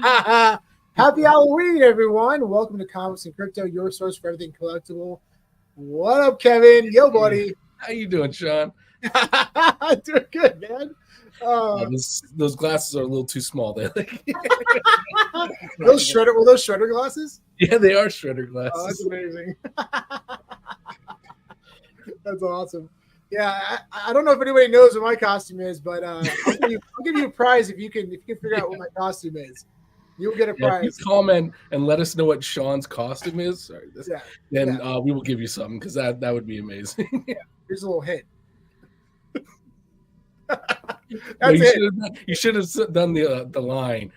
Happy Halloween, everyone. Welcome to Comics and Crypto, your source for everything collectible. What up, Kevin? Yo, buddy. How you doing, Sean? Doing good, man. Those glasses are a little too small. Were those shredder glasses? Yeah, they are shredder glasses. Oh, that's amazing. That's awesome. Yeah, I don't know if anybody knows what my costume is, but I'll give you a prize if you can figure out what my costume is. You'll get a prize. If you comment and let us know what Sean's costume is, then we will give you something because that would be amazing. Yeah, here's a little hint. You should have done the line.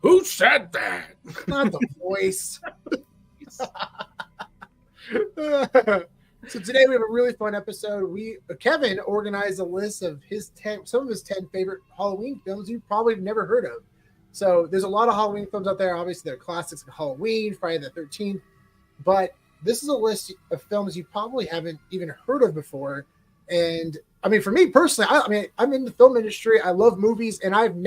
Who said that? Not the voice. So today we have a really fun episode. Kevin organized a list of some of his 10 favorite Halloween films you've probably never heard of. So there's a lot of Halloween films out there. Obviously, there are classics of Halloween, Friday the 13th. But this is a list of films you probably haven't even heard of before. And I mean, for me personally, I'm in the film industry. I love movies, and I haven't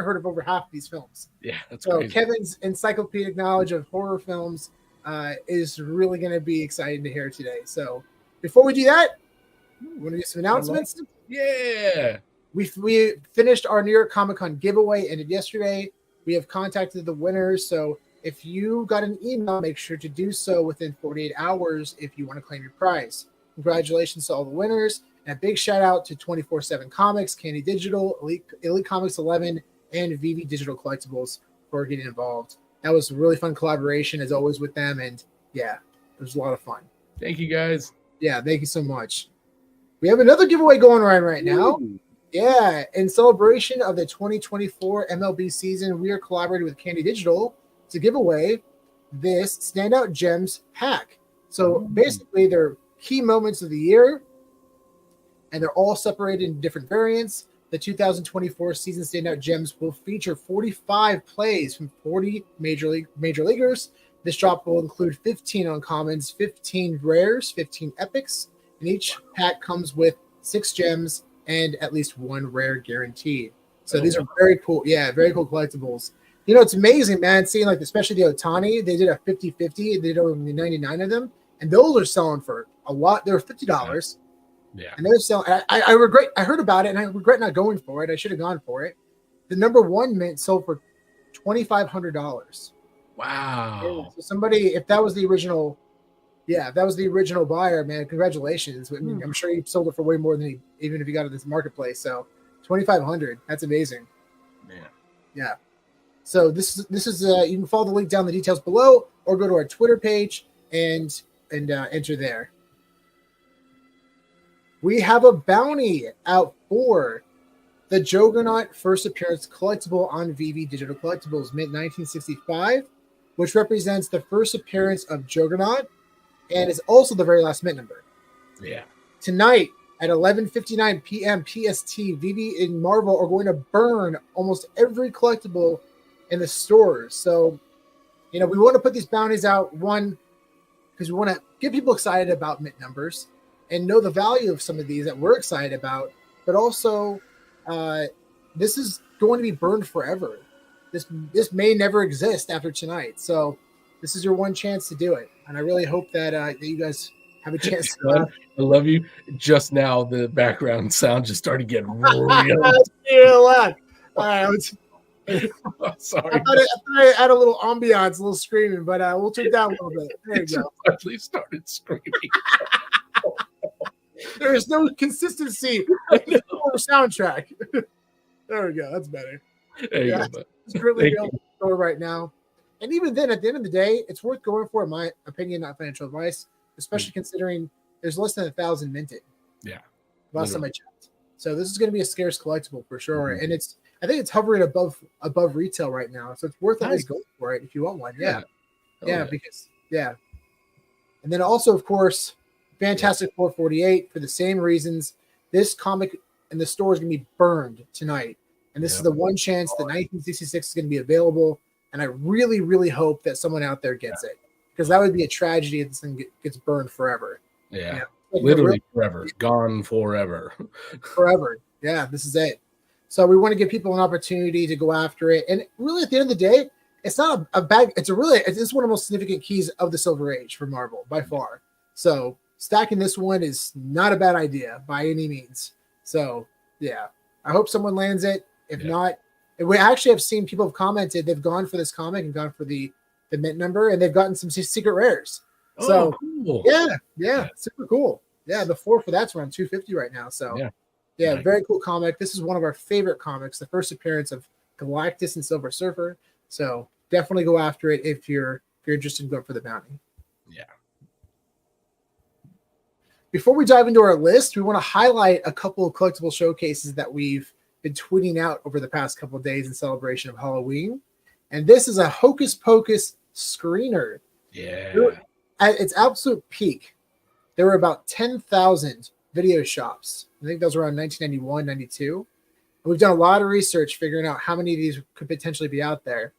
heard of over half of these films. Yeah, that's so crazy. Kevin's encyclopedic knowledge of horror films is really going to be exciting to hear today. So before we do that, we want to do some announcements. Yeah. We finished our New York Comic Con giveaway, ended yesterday. We have contacted the winners. So if you got an email, make sure to do so within 48 hours if you want to claim your prize. Congratulations to all the winners. And a big shout out to 24/7 Comics, Candy Digital, Elite Comics 11, and VV Digital Collectibles for getting involved. That was a really fun collaboration as always with them. And yeah, it was a lot of fun. Thank you, guys. Yeah, thank you so much. We have another giveaway going on right now. Ooh. Yeah, in celebration of the 2024 MLB season, we are collaborating with Candy Digital to give away this Standout Gems pack. So basically, they're key moments of the year, and they're all separated in different variants. The 2024 season Standout Gems will feature 45 plays from 40 major leaguers. This drop will include 15 uncommons, 15 rares, 15 epics, and each pack comes with 6 gems and at least 1 rare guaranteed. So these are very cool. Yeah, very cool collectibles. You know, it's amazing, man, seeing like especially the Otani. They did a 50-50. They did only 99 of them, and those are selling for a lot. They're $50. Yeah, and they're selling. I regret. I heard about it, and I regret not going for it. I should have gone for it. The number 1 mint sold for $2,500. Wow. Yeah, so somebody, if that was the original buyer, man, congratulations. I mean, I'm sure he sold it for way more than even if he got it in this marketplace. So $2,500. That's amazing. Yeah. So this is you can follow the link down in the details below, or go to our Twitter page and enter there. We have a bounty out for the Juggernaut first appearance collectible on VV Digital Collectibles, mint 1965, which represents the first appearance of Juggernaut, and is also the very last mint number. Yeah. Tonight at 11:59 p.m. PST, VV and Marvel are going to burn almost every collectible in the stores. So, you know, we want to put these bounties out, one, because we want to get people excited about mint numbers and know the value of some of these that we're excited about, but also this is going to be burned forever. This may never exist after tonight. So this is your one chance to do it. And I really hope that you guys have a chance. I love you. Just now, the background sound just started getting real. Loud. All right, sorry. I thought I had a little ambiance, a little screaming, but we'll turn it down a little bit. There you go. Actually started screaming. There is no consistency in the soundtrack. There we go. That's better. There you go. It's currently available in the store right now. And even then, at the end of the day, it's worth going for, in my opinion, not financial advice, especially considering there's less than 1,000 minted. Yeah. Last time I checked. So this is going to be a scarce collectible for sure. And I think it's hovering above retail right now. So it's worth at least going for it if you want one. Yeah. And then also, of course, Fantastic 448 for the same reasons. This comic in the store is going to be burned tonight. And this is the one chance that 1966 is going to be available. And I really, really hope that someone out there gets it, because that would be a tragedy if this thing gets burned forever. Yeah. Literally forever. Gone forever. Forever. Yeah, this is it. So we want to give people an opportunity to go after it. And really, at the end of the day, it's not a bad. It's one of the most significant keys of the Silver Age for Marvel by far. So stacking this one is not a bad idea by any means. So yeah, I hope someone lands it. If not, we actually have seen people have commented they've gone for this comic and gone for the mint number, and they've gotten some secret rares. So cool. yeah, super cool. Yeah, the 4 for that's around $250 right now. So yeah, very cool comic. This is one of our favorite comics. The first appearance of Galactus and Silver Surfer. So definitely go after it if you're interested in going for the bounty. Yeah. Before we dive into our list, we want to highlight a couple of collectible showcases that we've been tweeting out over the past couple of days in celebration of Halloween. And this is a Hocus Pocus screener. Yeah. At its absolute peak, there were about 10,000 video shops. I think that was around 1991, 92. And we've done a lot of research figuring out how many of these could potentially be out there.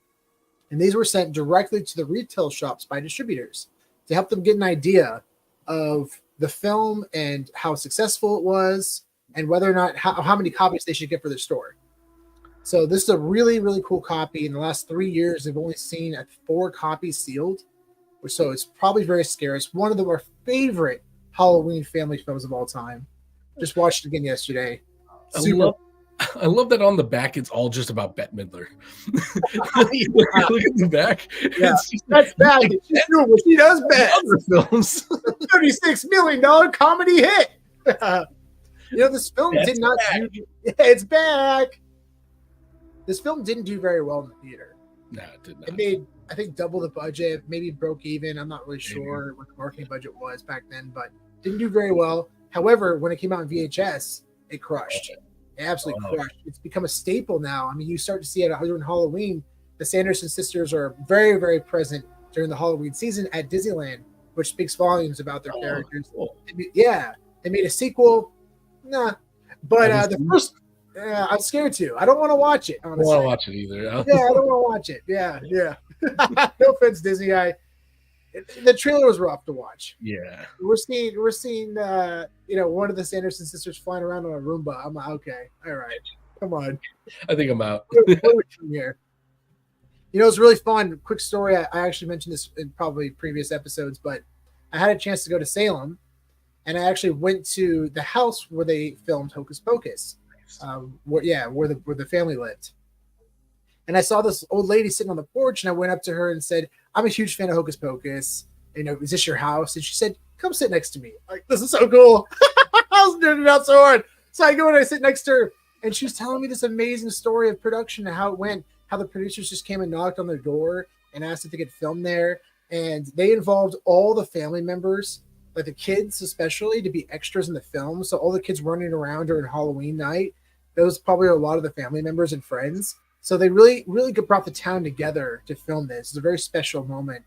And these were sent directly to the retail shops by distributors to help them get an idea of the film and how successful it was and whether or not how many copies they should get for their store. So this is a really, really cool copy. In the last 3 years, they've only seen 4 copies sealed. So it's probably very scary. It's one of our favorite Halloween family films of all time. Just watched it again yesterday. I love that on the back it's all just about Bette Midler. Look at the back. Yeah, that's bad. She's doing what she does best. Other films. $36 million comedy hit. This film did not do. Yeah, it's back. This film didn't do very well in the theater. No, it did not. It made, I think, double the budget, maybe broke even. I'm not really sure what the marketing budget was back then, but didn't do very well. However, when it came out in VHS, it crushed. It absolutely crushed. It's become a staple now. I mean, you start to see it during Halloween. The Sanderson sisters are very, very present during the Halloween season at Disneyland, which speaks volumes about their characters. Cool. Yeah, they made a sequel. Nah, but the first, I'm scared to. I don't want to watch it. Honestly. I don't want to watch it either. Yeah, I don't want to watch it. Yeah. No offense, Disney. The trailer was rough to watch. Yeah, we're seeing one of the Sanderson sisters flying around on a Roomba. I'm like, okay, all right, come on. I think I'm out. Here. It's really fun. Quick story. I actually mentioned this in probably previous episodes, but I had a chance to go to Salem, and I actually went to the house where they filmed Hocus Pocus. Where the family lived. And I saw this old lady sitting on the porch, and I went up to her and said, I'm a huge fan of Hocus Pocus. Is this your house? And she said, come sit next to me. Like, this is so cool. I was nerding out so hard. So I go and I sit next to her, and she was telling me this amazing story of production and how it went, how the producers just came and knocked on their door and asked if they could film there. And they involved all the family members, like the kids especially, to be extras in the film. So all the kids running around during Halloween night, those probably are a lot of the family members and friends. So they really, really brought the town together to film this. It's a very special moment.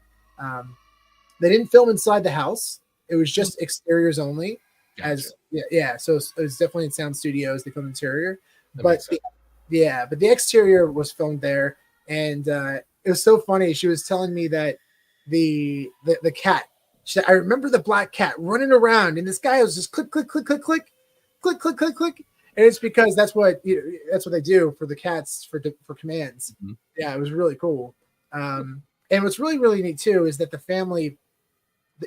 They didn't film inside the house. It was just exteriors only. Gotcha. So it was definitely in sound studios. They filmed interior, but the exterior was filmed there. And it was so funny. She was telling me that the cat. She said, I remember the black cat running around, and this guy was just click, click, click, click, click, click, click, click, click. And it's because that's what they do for the cats for commands. Mm-hmm. Yeah, it was really cool. And what's really, really neat too is that the family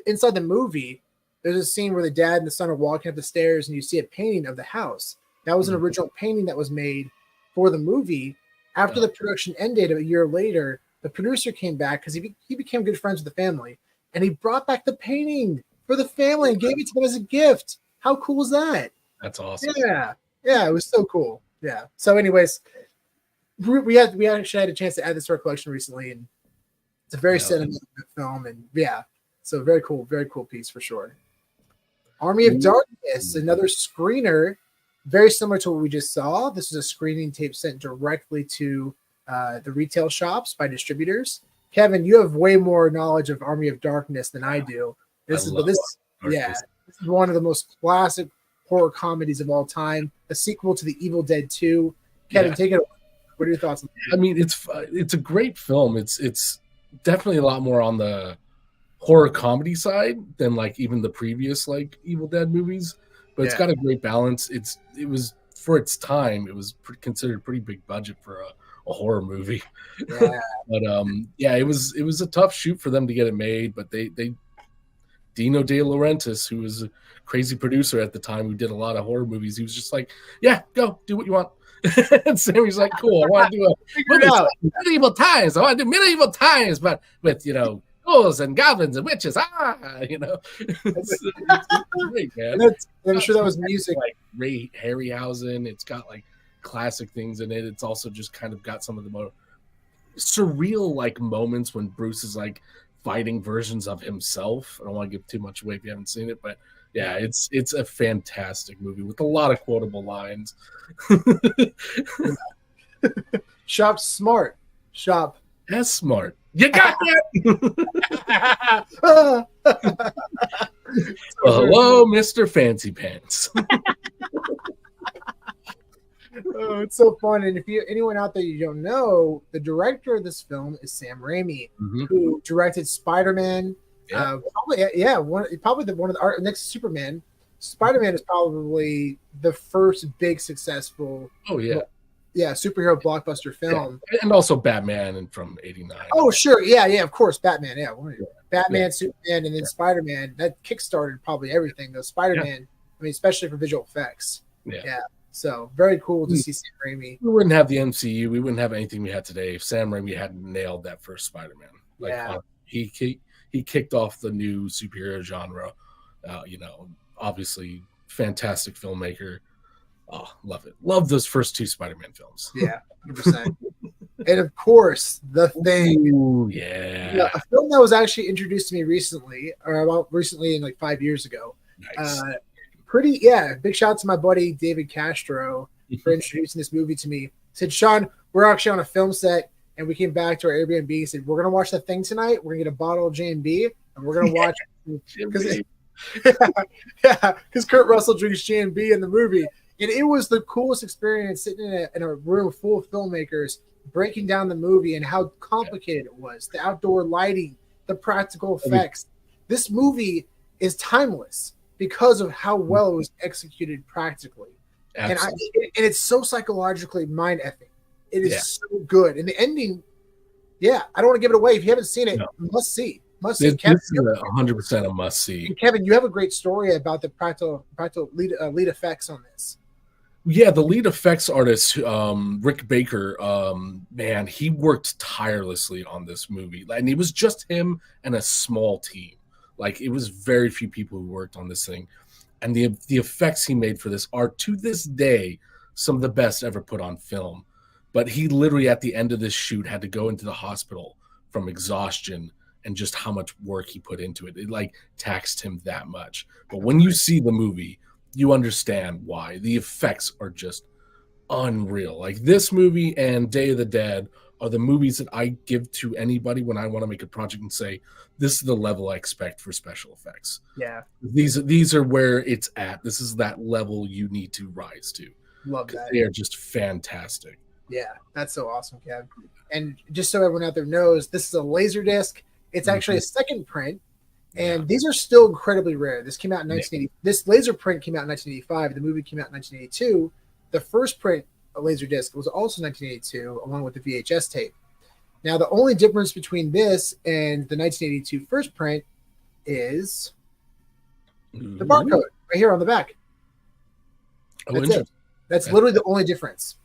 inside the movie, there's a scene where the dad and the son are walking up the stairs, and you see a painting of the house. That was an original painting that was made for the movie. After the production ended a year later, the producer came back because he became good friends with the family, and he brought back the painting for the family and gave it to them as a gift. How cool is that? That's awesome. Yeah, it was so cool. Yeah. So, anyways, we actually had a chance to add this to our collection recently, and it's a very sentimental film, and so very cool piece for sure. Army of Darkness, another screener, very similar to what we just saw. This is a screening tape sent directly to the retail shops by distributors. Kevin, you have way more knowledge of Army of Darkness than I do. This is one of the most classic horror comedies of all time, a sequel to The Evil Dead 2. Kevin, take it away. What are your thoughts on that? I mean, it's a great film. It's definitely a lot more on the horror comedy side than like even the previous like Evil Dead movies, but it's got a great balance. It was for its time, it was considered pretty big budget for a a horror movie. Yeah. But yeah, it was a tough shoot for them to get it made, but they Dino De Laurentiis, who was a crazy producer at the time who did a lot of horror movies, he was just like, yeah, go do what you want. And Sammy's like, cool, I want to do a movie set in medieval times. I want to do medieval times, but with ghouls and goblins and witches. It's great, man. I'm sure that was music. Like Ray Harryhausen. It's got like classic things in it. It's also just kind of got some of the more surreal like moments when Bruce is like fighting versions of himself. I don't want to give too much away if you haven't seen it, but yeah, it's a fantastic movie with a lot of quotable lines. Shop smart. Shop as smart. You got that. Well, hello, Mr. Fancy Pants. Oh, it's so fun. And if anyone out there you don't know, the director of this film is Sam Raimi, who directed Spider-Man. Yeah. Probably one of the next to Superman. Spider-Man is probably the first big successful superhero blockbuster film. Yeah. And also Batman and from '89. Oh, sure. Yeah, of course. Batman. Yeah. Batman, Superman, and then Spider-Man. That kickstarted probably everything, though. Spider-Man, I mean, especially for visual effects. Yeah. So very cool to see Sam Raimi. We wouldn't have the MCU. We wouldn't have anything we had today if Sam Raimi hadn't nailed that first Spider-Man. He kicked off the new superhero genre. Obviously fantastic filmmaker. Oh, love it. Love those first two Spider-Man films. Yeah, 100%. And of course, The Thing. Ooh, yeah. A film that was actually introduced to me recently, in like 5 years ago. Nice. Big shout out to my buddy David Castro for introducing this movie to me. He said, Sean, we're actually on a film set, and we came back to our Airbnb. He said, we're gonna watch The Thing tonight. We're gonna get a bottle of J&B, and we're gonna watch because Kurt Russell drinks J&B in the movie. And it was the coolest experience sitting in a room full of filmmakers breaking down the movie and how complicated it was, the outdoor lighting, the practical effects. This movie is timeless because of how well it was executed practically. And it's so psychologically mind-effing. It is so good. And the ending, I don't want to give it away. If you haven't seen it, must see. This is 100% a must see. Kevin, you have a great story about the practical lead effects on this. Yeah, the lead effects artist, Rick Baker, man, he worked tirelessly on this movie. And it was just him and a small team. Like, it was very few people who worked on this thing. And the effects he made for this are, to this day, some of the best ever put on film. But he literally, at the end of this shoot, had to go into the hospital from exhaustion and just how much work he put into it. It, like, taxed him that much. But when you see the movie, you understand why. The effects are just unreal. Like, this movie and Day of the Dead are the movies that I give to anybody when I want to make a project and say, this is the level I expect for special effects. Yeah. These are where it's at. This is that level you need to rise to. Love that. They are just fantastic. Yeah, that's so awesome, Kev. And just so everyone out there knows, this is a laser disc. It's actually a second print. And these are still incredibly rare. This came out in 1980. This laser print came out in 1985. The movie came out in 1982. The first print, a laser disc, was also 1982, along with the VHS tape. Now, the only difference between this and the 1982 first print is the barcode right here on the back. That's it. That's literally the only difference.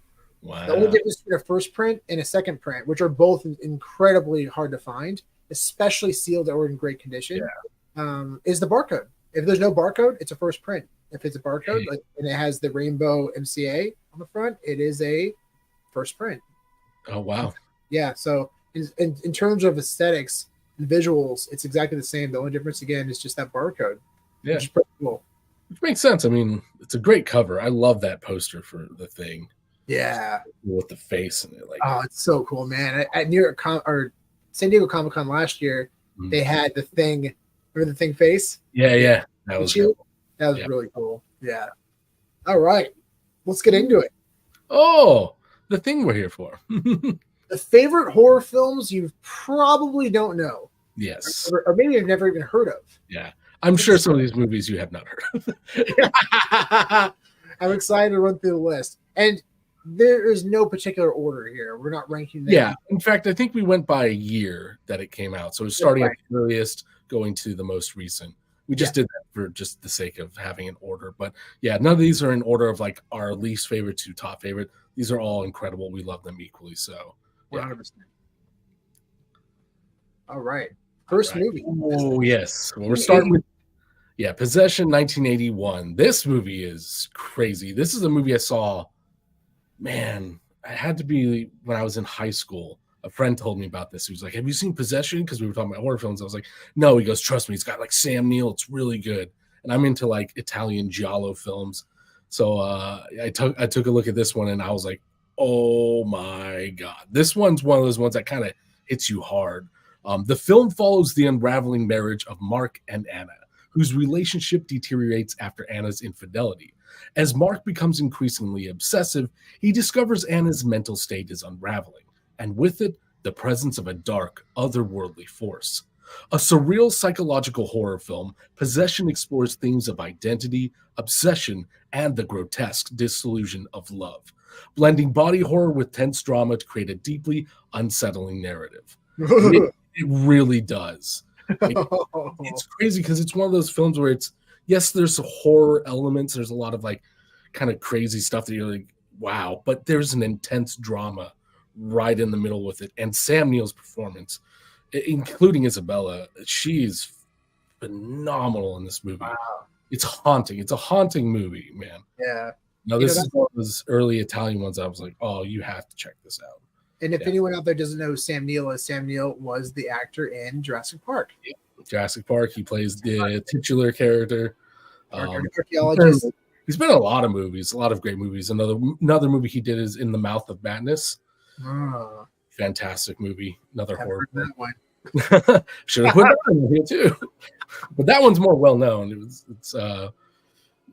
Wow. The only difference between a first print and a second print, which are both incredibly hard to find, especially sealed or in great condition, is the barcode. If there's no barcode, it's a first print. If it's a barcode and it has the rainbow MCA on the front, it is a first print. Oh, wow. Yeah, so in terms of aesthetics and visuals, it's exactly the same. The only difference, again, is just that barcode. Yeah. Which is pretty cool. Which makes sense. I mean, it's a great cover. I love that poster for The Thing. Yeah. With the face and it. Like, oh, it's so cool, man. At New York San Diego Comic-Con last year, they had The Thing. Remember The Thing face? Yeah. That was really cool. Yeah. All right. Let's get into it. Oh, The Thing we're here for. The favorite horror films you probably don't know. Yes. Or maybe you've never even heard of. Yeah. I'm sure some of these movies you have not heard of. I'm excited to run through the list. And there is no particular order here. We're not ranking them. Yeah. In fact, I think we went by a year that it came out. So it's starting at the earliest, going to the most recent. We just did that for just the sake of having an order. But yeah, none of these are in order of like our least favorite to top favorite. These are all incredible. We love them equally. So yeah. 100%. All right. First movie. Oh, yes. Well, we're starting with Possession 1981. This movie is crazy. This is a movie I saw, man, I had to be when I was in high school. A friend told me about this. He was like, have you seen Possession? Because we were talking about horror films. I was like, no. He goes, trust me, it's got like Sam Neill. It's really good. And I'm into like Italian giallo films. So I took a look at this one and I was like, oh my God. This one's one of those ones that kind of hits you hard. The film follows the unraveling marriage of Mark and Anna, whose relationship deteriorates after Anna's infidelity. As Mark becomes increasingly obsessive, he discovers Anna's mental state is unraveling, and with it, the presence of a dark, otherworldly force. A surreal psychological horror film, Possession explores themes of identity, obsession, and the grotesque disillusion of love, blending body horror with tense drama to create a deeply unsettling narrative. It really does. It's crazy because it's one of those films where yes, there's horror elements. There's a lot of like kind of crazy stuff that you're like, wow, but there's an intense drama right in the middle with it. And Sam Neill's performance, including Isabella, she's phenomenal in this movie. Wow. It's haunting. It's a haunting movie, man. Yeah. Now, this is one of those early Italian ones I was like, oh, you have to check this out. And if anyone out there doesn't know who Sam Neill is, Sam Neill was the actor in Jurassic Park. Yeah. Jurassic Park, he plays the titular character. Archaeologist. He's been in a lot of movies, a lot of great movies. Another movie he did is In the Mouth of Madness. Fantastic movie. Another horror film. Should have put that in here too. But that one's more well known. It's a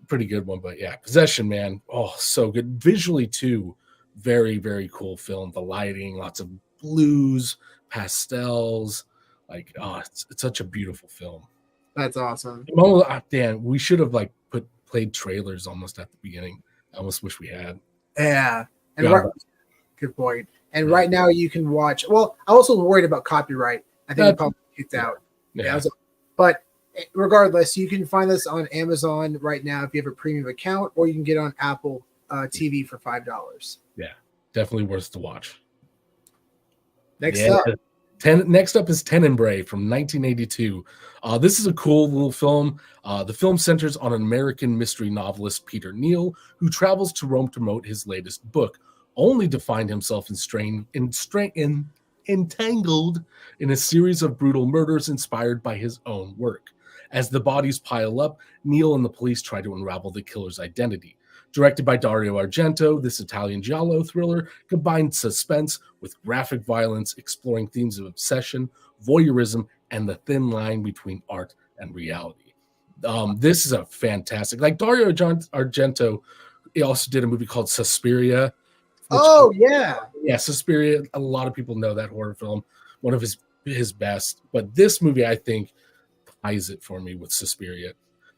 pretty good one. But yeah, Possession, man. Oh, so good. Visually too. Very, very cool film. The lighting, lots of blues, pastels. Like, oh, it's such a beautiful film. That's awesome. Dan, we should have like played trailers almost at the beginning. I almost wish we had. Yeah. And good point. And right now you can watch. Well, I also worried about copyright. I think it probably kicked out. Yeah. But regardless, you can find this on Amazon right now if you have a premium account, or you can get on Apple TV for $5. Yeah, definitely worth to watch. Next up is Tenebrae from 1982. This is a cool little film. The film centers on an American mystery novelist, Peter Neal, who travels to Rome to promote his latest book, only to find himself entangled in a series of brutal murders inspired by his own work. As the bodies pile up, Neal and the police try to unravel the killer's identity. Directed by Dario Argento, this Italian giallo thriller combines suspense with graphic violence, exploring themes of obsession, voyeurism, and the thin line between art and reality. This is a fantastic, like Dario Argento, he also did a movie called Suspiria. Suspiria. A lot of people know that horror film, one of his best. But this movie, I think, ties it for me with Suspiria.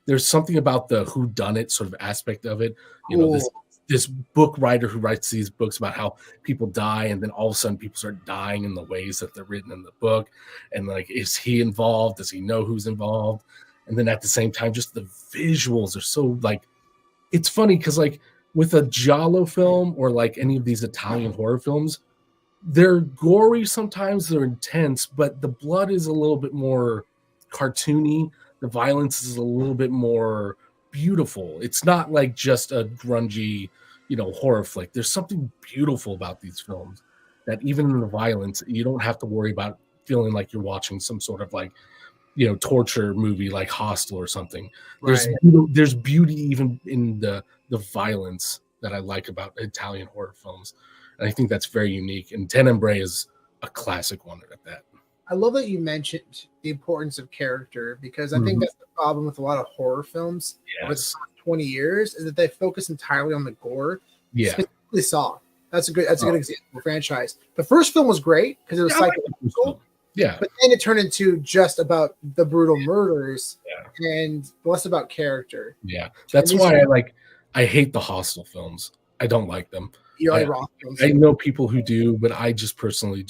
There's something about the whodunit sort of aspect of it. You know, this book writer who writes these books about how people die, and then all of a sudden people start dying in the ways that they're written in the book. And like, is he involved? Does he know who's involved? And then at the same time, just the visuals are so like, it's funny because like with a giallo film or like any of these Italian horror films, they're gory sometimes, they're intense, but the blood is a little bit more cartoony. The violence is a little bit more beautiful. It's not like just a grungy, horror flick. There's something beautiful about these films that even in the violence, you don't have to worry about feeling like you're watching some sort of like, torture movie like Hostel or something. Right. There's beauty even in the violence that I like about Italian horror films. And I think that's very unique. And Tenebrae is a classic one at that. I love that you mentioned the importance of character, because I think that's the problem with a lot of horror films over the past 20 years is that they focus entirely on the gore. Yeah. Specifically Saw. That's a good example franchise. The first film was great because it was psychological. Yeah. But then it turned into just about the brutal murders and less about character. Yeah. That's why I hate the Hostel films. I don't like them. Eli Roth. I know people who do, but I just personally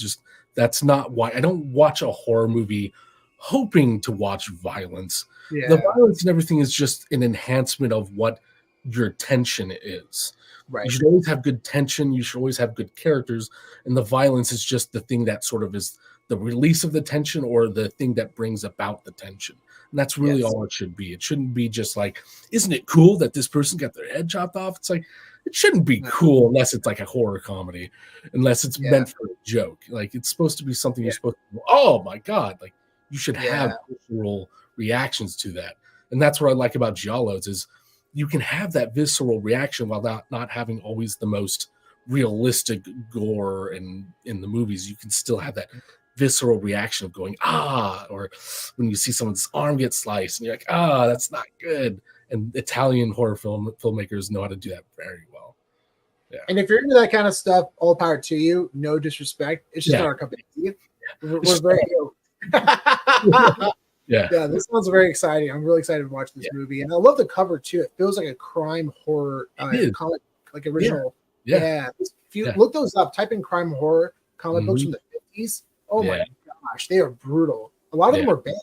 that's not why. I don't watch a horror movie hoping to watch violence. Yeah. The violence and everything is just an enhancement of what your tension is. Right. You should always have good tension. You should always have good characters. And the violence is just the thing that sort of is the release of the tension or the thing that brings about the tension. And that's really all it should be. It shouldn't be just like, isn't it cool that this person got their head chopped off? It's like, it shouldn't be cool unless it's like a horror comedy, unless it's meant for a joke. Like, it's supposed to be something you're supposed to go, oh my God. Like, you should have visceral reactions to that. And that's what I like about Giallos is you can have that visceral reaction while not having always the most realistic gore in the movies. You can still have that visceral reaction of going, or when you see someone's arm get sliced and you're like, that's not good. And Italian horror filmmakers know how to do that very well. Yeah. And if you're into that kind of stuff, all power to you. No disrespect. It's just not our company. We're very Yeah, this sounds very exciting. I'm really excited to watch this movie, and I love the cover too. It feels like a crime horror comic, like original. Look those up. Type in crime horror comic books from the 50s. Oh my gosh, they are brutal. A lot of them are banned.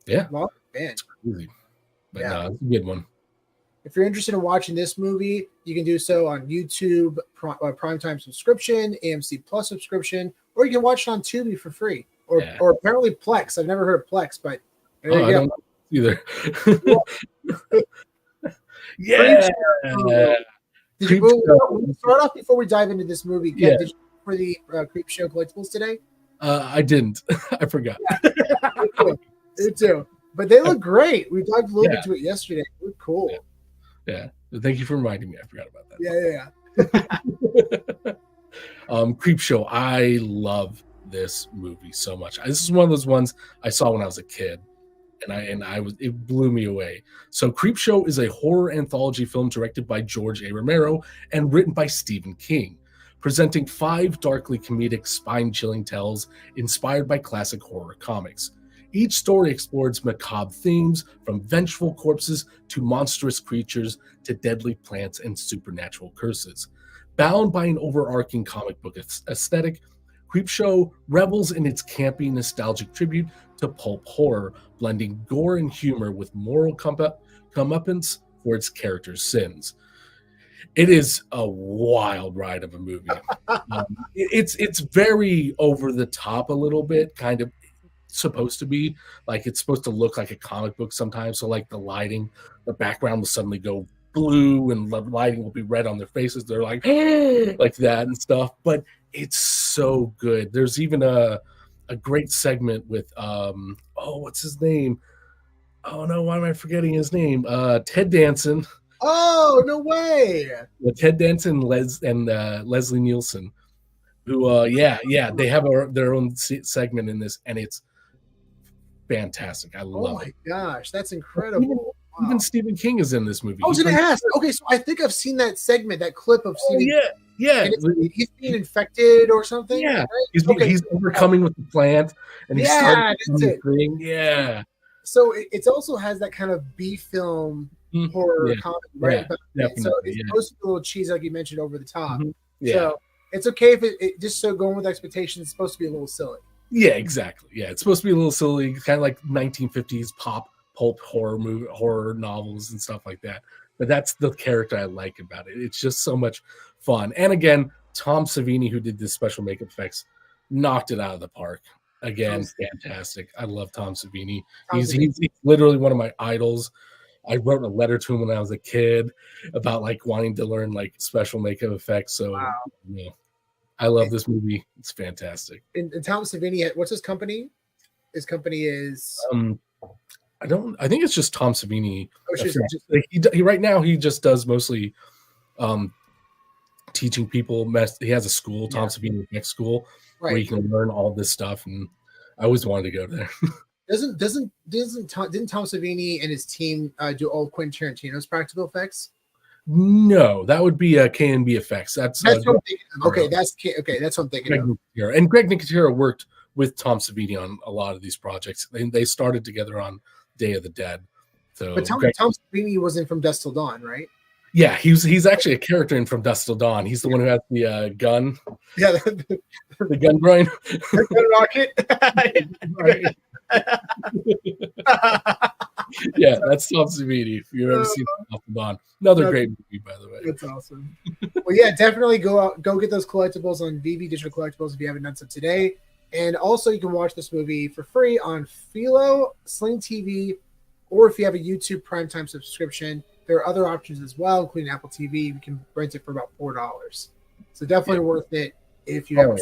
Yeah, a lot of them are banned. It's crazy. But no, it's a good one. If you're interested in watching this movie, you can do so on YouTube, Primetime subscription, AMC Plus subscription, or you can watch it on Tubi for free. Or apparently Plex. I've never heard of Plex, but there you go. I don't either. Yeah. Did you start off before we dive into this movie? Did you for the Creep Show collectibles today? I didn't. I forgot. Me too. But they look great. We dived a little bit into it yesterday. They look cool. Yeah. Thank you for reminding me. I forgot about that. Yeah. Creep Show. I love this movie so much. This is one of those ones I saw when I was a kid, and it blew me away. So Creep Show is a horror anthology film directed by George A. Romero and written by Stephen King, presenting 5 darkly comedic, spine-chilling tales inspired by classic horror comics. Each story explores macabre themes, from vengeful corpses to monstrous creatures to deadly plants and supernatural curses. Bound by an overarching comic book aesthetic, Creepshow revels in its campy, nostalgic tribute to pulp horror, blending gore and humor with moral comeuppance for its characters' sins. It is a wild ride of a movie. It's very over the top a little bit, kind of supposed to be. Like, it's supposed to look like a comic book sometimes. So, like, the lighting, the background will suddenly go blue and the lighting will be red on their faces. They're like, like that and stuff. But it's so good. There's even a great segment with what's his name? Oh no, why am I forgetting his name? Ted Danson. Oh, no way. Ted Danson and Leslie Nielsen, who they have their own segment in this, and it's fantastic. I love it. Oh my gosh, that's incredible. Even Stephen King is in this movie. I was going to ask. Okay, so I think I've seen that segment, that clip of Stephen King. Yeah. He's being infected or something. Yeah. Right? He's overcoming with the plant, and he's starting the thing. Yeah. So it also has that kind of B film horror comedy, right? Yeah, so it's supposed to be a little cheesy, like you mentioned, over the top. Mm-hmm. Yeah. So it's okay if it just so going with expectations, it's supposed to be a little silly. Yeah, exactly. Yeah, it's supposed to be a little silly, kind of like 1950s pulp horror novels and stuff like that. But that's the character I like about it. It's just so much fun. And again, Tom Savini, who did the special makeup effects, knocked it out of the park. Again, fantastic. I love Tom Savini. He's literally one of my idols. I wrote a letter to him when I was a kid about like wanting to learn like special makeup effects. So I love this movie. It's fantastic. And Tom Savini, what's his company? His company is I think it's just Tom Savini. He right now he just does mostly teaching people. He has a school, Tom Savini Next School, where you can learn all this stuff. And I always wanted to go there. Didn't Tom Savini and his team do all Quentin Tarantino's practical effects? No, that would be K&B Effects. That's what I'm thinking. Okay, that's what I'm thinking of. And Greg Nicotero worked with Tom Savini on a lot of these projects. They started together on Day of the Dead. So, but Tom Savini wasn't from Dusk Till Dawn, right? Yeah, he's actually a character in From Dusk Till Dawn. He's the one who has the gun, Yeah, the gun groin. the rocket. Right. Yeah, that's Tom Savini. If you've ever seen From Dusk Till Dawn, another great movie, by the way. That's awesome. Well, yeah, definitely go get those collectibles on VV Digital Collectibles if you haven't done so today. And also, you can watch this movie for free on Philo, Sling TV, or if you have a YouTube Primetime subscription, there are other options as well, including Apple TV. You can rent it for about $4. So definitely worth it if you haven't.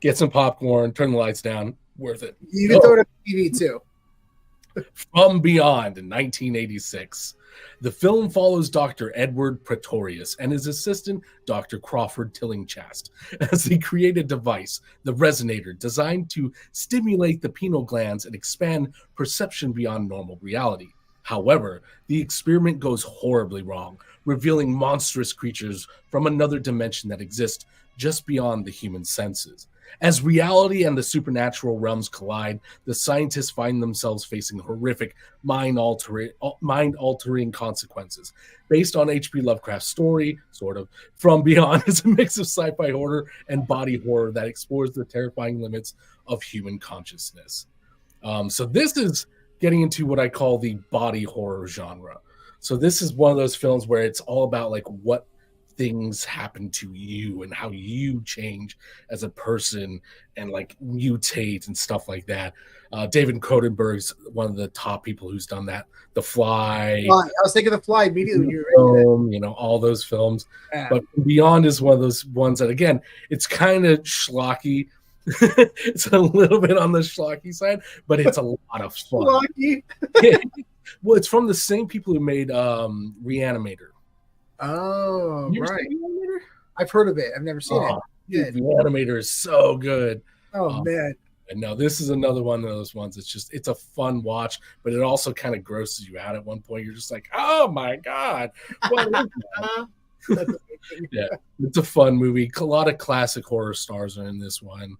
Get some popcorn, turn the lights down. Worth it. You can throw it on TV too. From Beyond in 1986. The film follows Dr. Edward Pretorius and his assistant, Dr. Crawford Tillingchast, as they create a device, the resonator, designed to stimulate the pineal glands and expand perception beyond normal reality. However, the experiment goes horribly wrong, revealing monstrous creatures from another dimension that exist just beyond the human senses. As reality and the supernatural realms collide, the scientists find themselves facing horrific, mind-altering consequences. Based on H.P. Lovecraft's story, sort of, From Beyond is a mix of sci-fi horror and body horror that explores the terrifying limits of human consciousness. So this is getting into what I call the body horror genre. So this is one of those films where it's all about like what things happen to you and how you change as a person and like mutate and stuff like that. David Cronenberg's one of the top people who's done that. The Fly. I was thinking The Fly immediately when you were you know, all those films. Yeah. But Beyond is one of those ones that, again, it's kind of schlocky. It's a little bit on the schlocky side, but it's a lot of fun. Schlocky. Well, it's from the same people who made Reanimator. Oh, right. I've heard of it. I've never seen it. The Reanimator is so good. Oh, man. And no, this is another one of those ones. It's a fun watch, but it also kind of grosses you out at one point. You're just like, oh my God. What is that? Yeah, it's a fun movie. A lot of classic horror stars are in this one.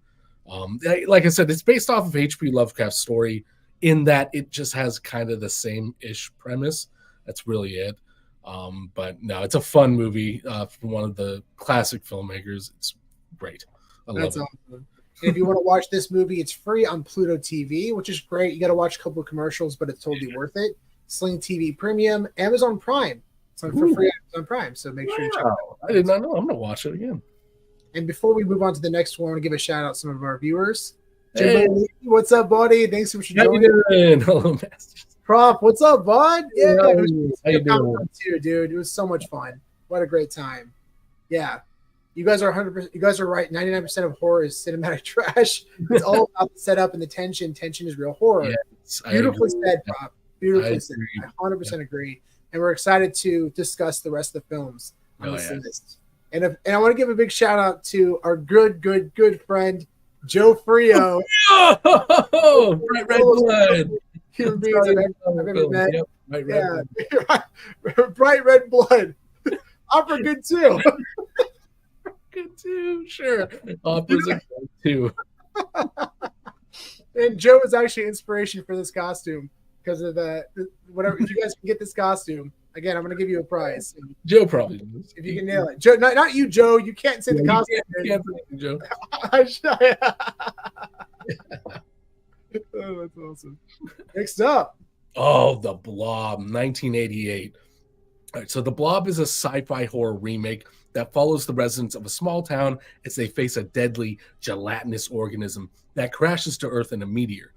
Like I said, it's based off of H.P. Lovecraft's story in that it just has kind of the same-ish premise. That's really it. But no, it's a fun movie from one of the classic filmmakers. It's great. I love it. Awesome. And if you want to watch this movie, it's free on Pluto TV, which is great. You got to watch a couple of commercials, but it's totally worth it. Sling TV Premium, Amazon Prime. It's on for free on Amazon Prime, so make sure you check it out. I did not know. I'm going to watch it again. And before we move on to the next one, I want to give a shout out to some of our viewers. Hey. What's up, buddy? Thanks so much for joining. How you doing? Hello, Masters. Prop, what's up, bud? Yeah, how you doing? Too, dude. It was so much fun. What a great time. Yeah. You guys are 100%. You guys are right. 99% of horror is cinematic trash. It's all about the setup and the tension. Tension is real horror. Yes, beautifully said, Prop. Beautifully said. I 100% agree. And we're excited to discuss the rest of the films on this list. And I want to give a big shout out to our good friend Joe Frio. Oh, bright red blood. Human beings I've ever met. Yep, bright red blood. Opera good too. Good too, sure. Opera's a good too. And Joe was actually inspiration for this costume because of whatever. If you guys can get this costume, again, I'm going to give you a prize. Joe probably does. If you can nail it. Joe, not you, Joe. You can't say the costume. You can't Joe. Oh, that's awesome. Next up. Oh, The Blob, 1988. All right, so The Blob is a sci-fi horror remake that follows the residents of a small town as they face a deadly gelatinous organism that crashes to Earth in a meteor.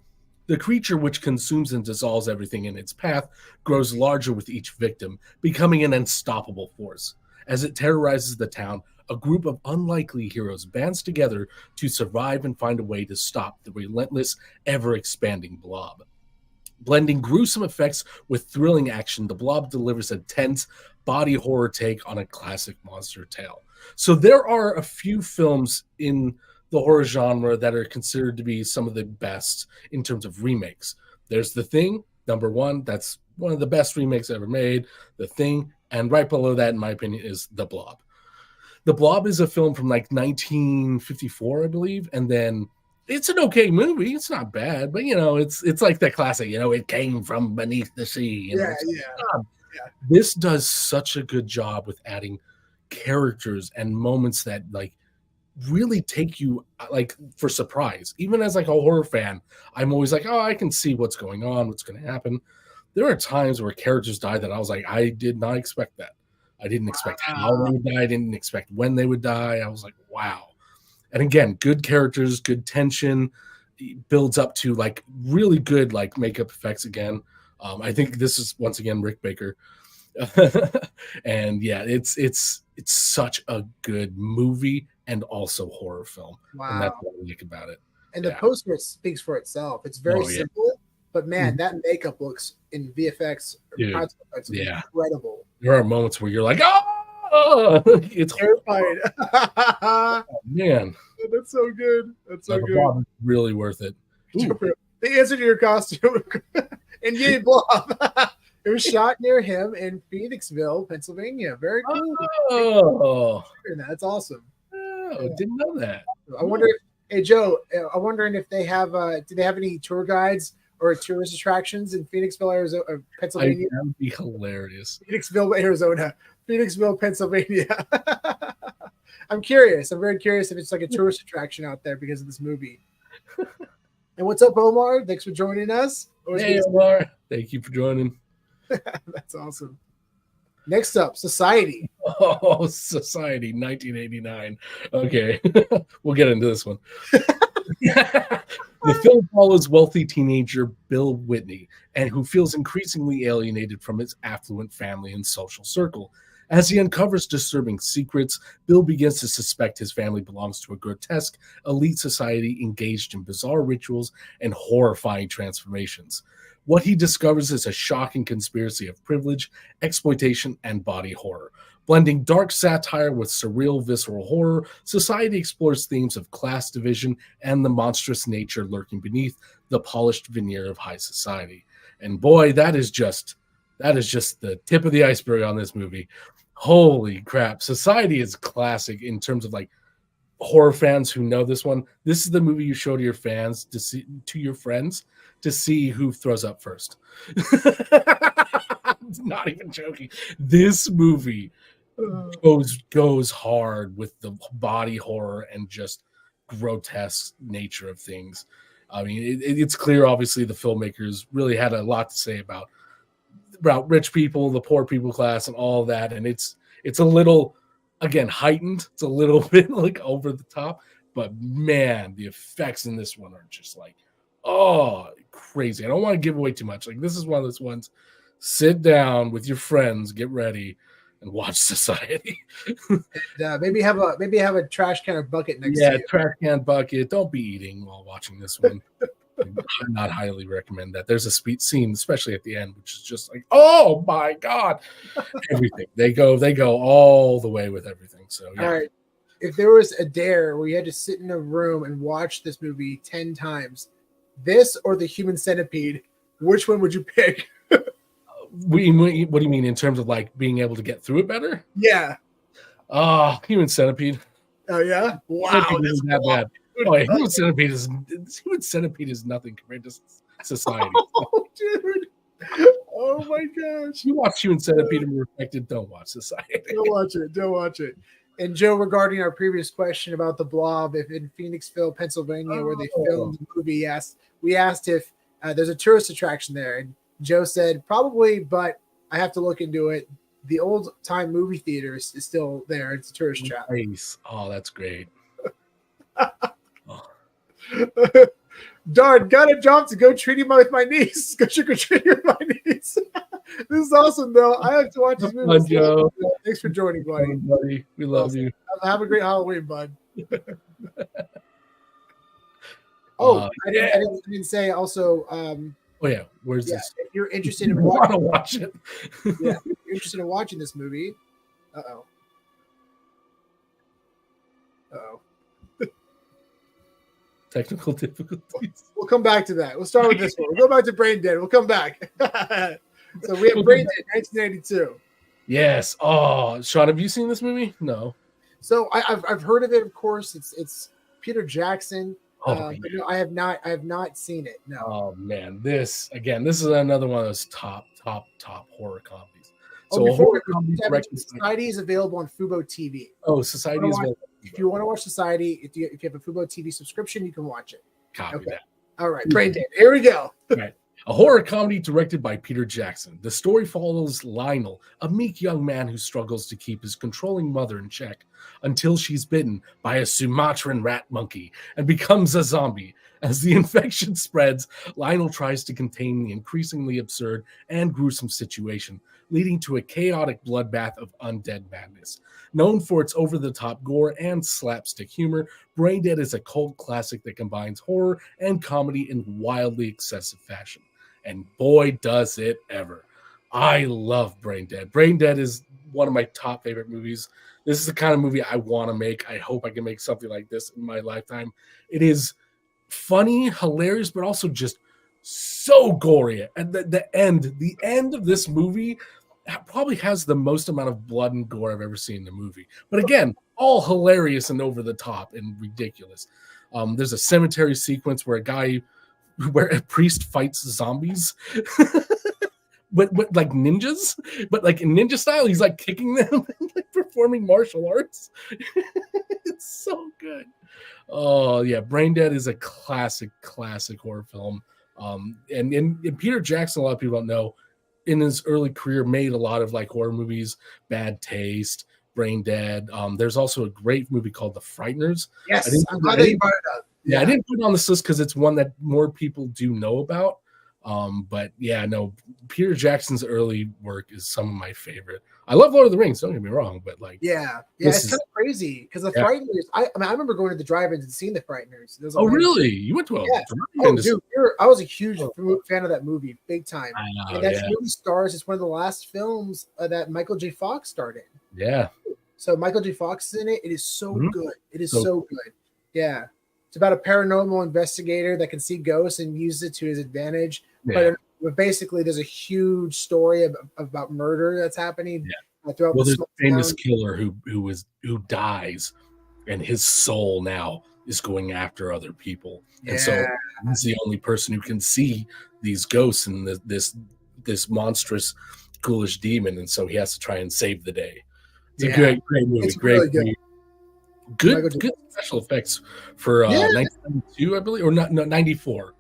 The creature, which consumes and dissolves everything in its path, grows larger with each victim, becoming an unstoppable force. As it terrorizes the town, a group of unlikely heroes bands together to survive and find a way to stop the relentless, ever-expanding blob. Blending gruesome effects with thrilling action, The Blob delivers a tense body horror take on a classic monster tale. So there are a few films in the horror genre that are considered to be some of the best in terms of remakes. There's The Thing, number one. That's one of the best remakes ever made. The Thing. And right below that, in my opinion, is The Blob. The Blob is a film from like 1954, I believe. And then it's an okay movie. It's not bad, but you know, it's like the classic, you know, it came from beneath the sea. You know? this does such a good job with adding characters and moments that like really take you like for surprise. Even as like a horror fan, I'm always like, oh, I can see what's going on, what's going to happen. There are times where characters die that I was like, I did not expect that. I didn't expect how they would die. I didn't expect when they would die. I was like, wow. And again, good characters, good tension, builds up to like really good like makeup effects again. I think this is once again Rick Baker. And yeah, it's such a good movie and also horror film. Wow. And that's what I like about it. And the poster speaks for itself. It's very simple, but man, that makeup looks in VFX effects incredible. There are moments where you're like, oh, it's terrifying. Oh, man, that's so good. That's so good. Really worth it. The answer to your costume and yay, Blob. It was shot near him in Phoenixville, Pennsylvania. Very cool. Oh, that's awesome. Oh, didn't know that. I wonder. Hey Joe, I'm wondering if they have. Do they have any tour guides or tourist attractions in Phoenixville, Arizona, Pennsylvania? That would be hilarious. Phoenixville, Arizona. Phoenixville, Pennsylvania. I'm curious. I'm very curious if it's like a tourist attraction out there because of this movie. And what's up, Omar? Thanks for joining us. Hey, Omar. Thank you for joining. That's awesome. Next up, Society. Oh, Society, 1989. Okay, we'll get into this one. The film follows wealthy teenager Bill Whitney, and who feels increasingly alienated from his affluent family and social circle. As he uncovers disturbing secrets, Bill begins to suspect his family belongs to a grotesque elite society engaged in bizarre rituals and horrifying transformations. What he discovers is a shocking conspiracy of privilege, exploitation, and body horror. Blending dark satire with surreal, visceral horror, Society explores themes of class division and the monstrous nature lurking beneath the polished veneer of high society. And boy, that is just the tip of the iceberg on this movie. Holy crap. Society is classic in terms of like horror fans who know this one. This is the movie you show to your fans to your friends to see who throws up first. Not even joking. This movie goes hard with the body horror and just grotesque nature of things. I mean, it's clear, obviously, the filmmakers really had a lot to say about rich people, the poor people class, and all that. And it's a little, again, heightened. It's a little bit like over the top. But man, the effects in this one are just like, oh, crazy. I don't want to give away too much. Like, this is one of those ones. Sit down with your friends, get ready, and watch Society. And, maybe have a trash can or bucket next to you. Yeah, trash can bucket. Don't be eating while watching this one. I not highly recommend that. There's a scene, especially at the end, which is just like, oh my god, everything. They go all the way with everything. So yeah. All right. If there was a dare where you had to sit in a room and watch this movie 10 times, this or the Human Centipede, which one would you pick? What do you mean in terms of like being able to get through it better? Yeah. Human Centipede. Oh yeah. Wow. That's that bad. Oh, yeah, Human Centipede is nothing compared to Society. Oh, dude. Oh my gosh. You watch Human Centipede and you're affected, don't watch Society. Don't watch it. And Joe, regarding our previous question about the Blob, if in Phoenixville, Pennsylvania, where they filmed the movie, we asked if there's a tourist attraction there. And Joe said probably, but I have to look into it. The old time movie theater is still there. It's a tourist trap. Nice. Oh, that's great. Darn, got a job to go treating with my niece. Go trick or treating with my niece. This is awesome, though. I have to watch this movie. Joe. Thanks for joining, buddy. We love you. Have a great Halloween, bud. I didn't say also. Oh yeah, where's this? If you're interested in watch it, if you're interested in watching this movie, technical difficulties. We'll come back to that. We'll start with this one. We'll go back to Brain Dead. We'll come back. So we have Brain Dead, 1982. Yes. Oh, Sean, have you seen this movie? No. So I've heard of it. Of course, it's Peter Jackson. But no, I have not seen it. No. Oh man, this is another one of those top horror comedies. So a horror comedy directed. Society is available on Fubo TV. Society is available. If you want to watch Society, if you have a Fubo TV subscription, you can watch it. Copy that. All right, Brain Dead. Here we go. Right. A horror comedy directed by Peter Jackson. The story follows Lionel, a meek young man who struggles to keep his controlling mother in check until she's bitten by a Sumatran rat monkey and becomes a zombie. As the infection spreads, Lionel tries to contain the increasingly absurd and gruesome situation, leading to a chaotic bloodbath of undead madness. Known for its over-the-top gore and slapstick humor, Brain Dead is a cult classic that combines horror and comedy in wildly excessive fashion. And boy, does it ever. I love Brain Dead. Brain Dead is one of my top favorite movies. This is the kind of movie I want to make. I hope I can make something like this in my lifetime. It is funny, hilarious, but also just so gory. And the end of this movie probably has the most amount of blood and gore I've ever seen in a movie. But again, all hilarious and over the top and ridiculous. There's a cemetery sequence where a priest fights zombies, but like ninjas, but like in ninja style. He's like kicking them and like performing martial arts. It's so good. Oh yeah, Brain Dead is a classic horror film. And Peter Jackson, a lot of people don't know, in his early career made a lot of like horror movies, Bad Taste, Brain Dead. There's also a great movie called The Frighteners. Yes, I'm glad that you brought it up. Yeah, I didn't put it on this list because it's one that more people do know about. But yeah, no, Peter Jackson's early work is some of my favorite. I love Lord of the Rings, don't get me wrong, but like, it's kind of crazy because the Frighteners. I remember going to the drive-ins and seeing the Frighteners. Really? You went to a drive-in? Dude, I was a huge fan of that movie, big time. I know, and that movie stars. It's one of the last films that Michael J. Fox starred in. Yeah. So Michael J. Fox is in it. It is so good. It is so good. Yeah. It's about a paranormal investigator that can see ghosts and use it to his advantage. Yeah. But basically, there's a huge story about murder that's happening. Yeah. There's a famous killer who dies, and his soul now is going after other people. And so he's the only person who can see these ghosts and this monstrous, ghoulish demon. And so he has to try and save the day. It's a great movie. It's great movie. Good special effects for 1992, I believe, or not 94.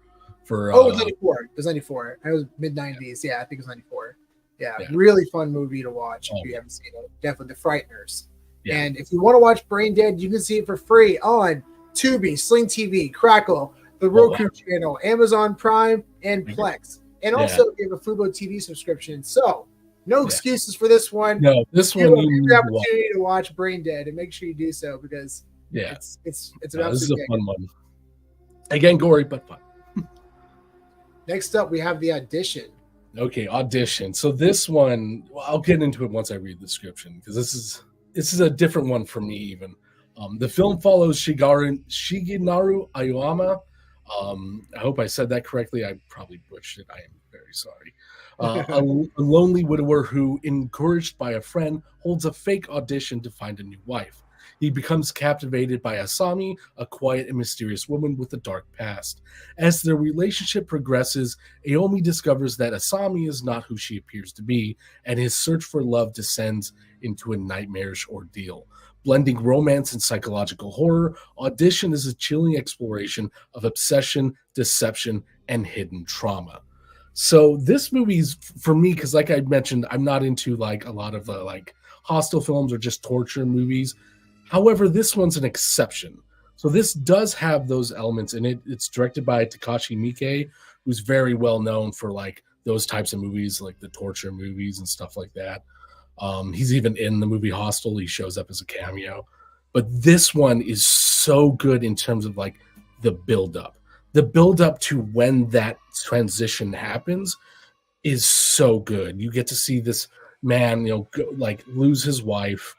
It was 94. It was 94. It was mid-90s. Yeah, I think it was 94. Yeah, really fun movie to watch if you haven't seen it. Definitely The Frighteners. Yeah. And if you want to watch Brain Dead, you can see it for free on Tubi, Sling TV, Crackle, the Roku channel, Amazon Prime, and Plex. And also, you have a Fubo TV subscription. So, no excuses for this one. No, this one you have the opportunity to watch Brain Dead, and make sure you do so because it's about this is a fun one. Again, gory but fun. Next up, we have The Audition. Okay, Audition. So this one, I'll get into it once I read the description because this is a different one for me even. The film follows Shigenaru Aoyama. I hope I said that correctly. I probably butchered it. I am very sorry. A lonely widower who, encouraged by a friend, holds a fake audition to find a new wife. He becomes captivated by Asami, a quiet and mysterious woman with a dark past. As their relationship progresses, Aomi discovers that Asami is not who she appears to be, and his search for love descends into a nightmarish ordeal. Blending romance and psychological horror, Audition is a chilling exploration of obsession, deception, and hidden trauma. So this movie's for me, because like I mentioned, I'm not into like a lot of the like hostile films or just torture movies. However, this one's an exception. So this does have those elements in it. It's directed by Takashi Miike, who's very well known for like those types of movies, like the torture movies and stuff like that. He's even in the movie Hostel. He shows up as a cameo. But this one is so good in terms of like the buildup. The buildup to when that transition happens is so good. You get to see this man, like lose his wife.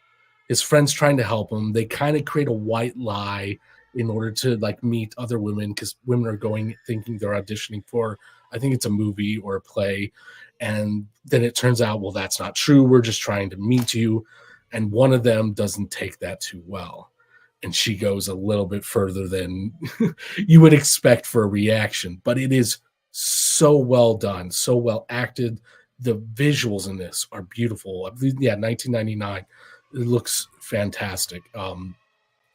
His friends trying to help him. They kind of create a white lie in order to like meet other women because women are going thinking they're auditioning for, I think it's a movie or a play. And then it turns out, well, that's not true. We're just trying to meet you. And one of them doesn't take that too well. And she goes a little bit further than you would expect for a reaction. But it is so well done, so well acted. the visuals in this are beautiful. I believe, yeah, 1999. It looks fantastic.